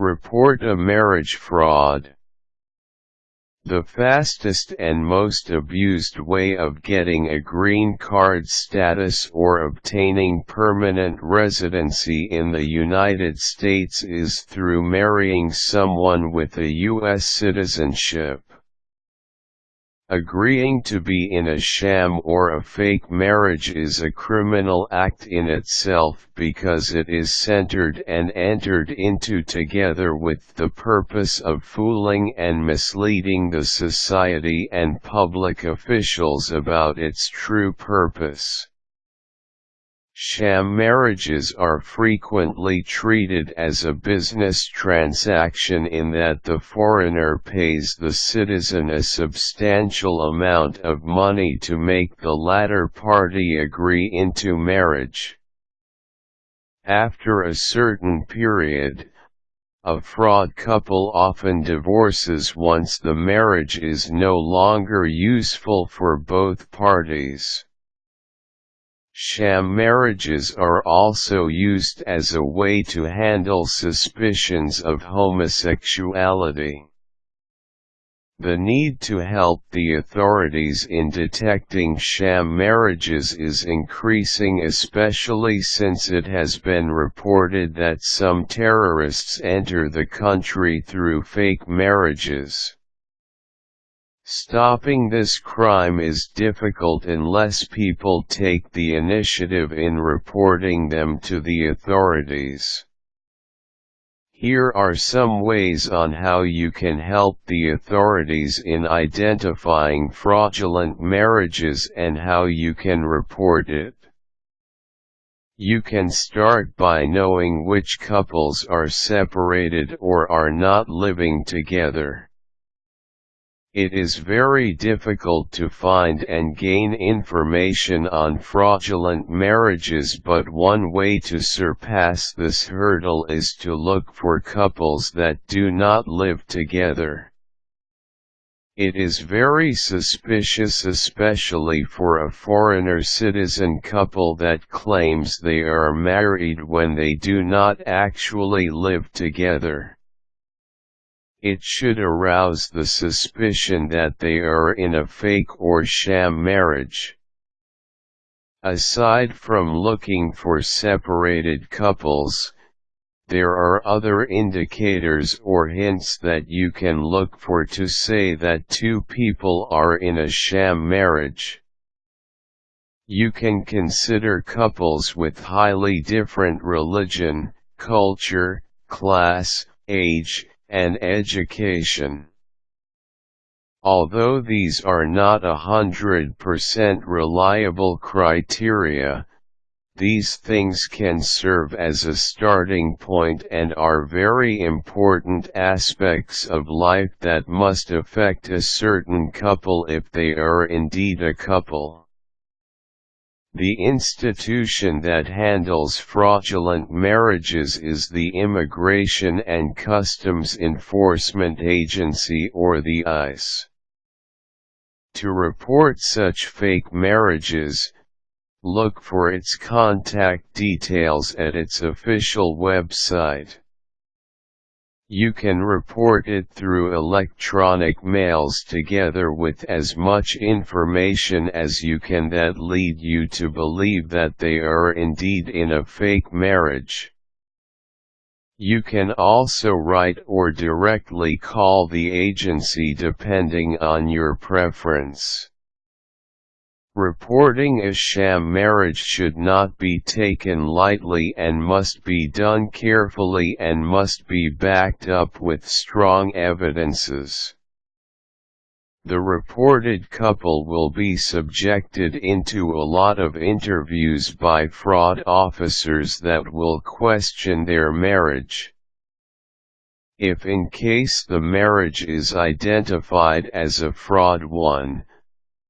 Report a marriage fraud. The fastest and most abused way of getting a green card status or obtaining permanent residency in the United States is through marrying someone with a U.S. citizenship. Agreeing to be in a sham or a fake marriage is a criminal act in itself because it is centered and entered into together with the purpose of fooling and misleading the society and public officials about its true purpose. Sham marriages are frequently treated as a business transaction in that the foreigner pays the citizen a substantial amount of money to make the latter party agree into marriage. After a certain period, a fraud couple often divorces once the marriage is no longer useful for both parties. Sham marriages are also used as a way to handle suspicions of homosexuality. The need to help the authorities in detecting sham marriages is increasing, especially since it has been reported that some terrorists enter the country through fake marriages. Stopping this crime is difficult unless people take the initiative in reporting them to the authorities. Here are some ways on how you can help the authorities in identifying fraudulent marriages and how you can report it. You can start by knowing which couples are separated or are not living together. It is very difficult to find and gain information on fraudulent marriages, but one way to surpass this hurdle is to look for couples that do not live together. It is very suspicious, especially for a foreigner citizen couple that claims they are married when they do not actually live together. It should arouse the suspicion that they are in a fake or sham marriage. Aside from looking for separated couples, there are other indicators or hints that you can look for to say that two people are in a sham marriage. You can consider couples with highly different religion, culture, class, age, and education. Although these are not 100% reliable criteria, these things can serve as a starting point and are very important aspects of life that must affect a certain couple if they are indeed a couple. The institution that handles fraudulent marriages is the Immigration and Customs Enforcement Agency, or the ICE. To report such fake marriages, look for its contact details at its official website. You can report it through electronic mails together with as much information as you can that lead you to believe that they are indeed in a fake marriage. You can also write or directly call the agency depending on your preference. Reporting a sham marriage should not be taken lightly and must be done carefully and must be backed up with strong evidences. The reported couple will be subjected into a lot of interviews by fraud officers that will question their marriage. If in case the marriage is identified as a fraud one,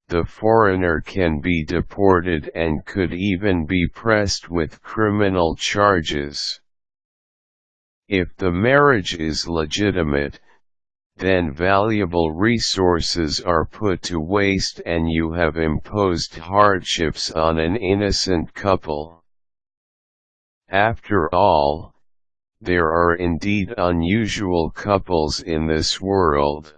the foreigner can be deported and could even be pressed with criminal charges. If the marriage is legitimate, then valuable resources are put to waste and you have imposed hardships on an innocent couple. After all, There are indeed unusual couples in this world.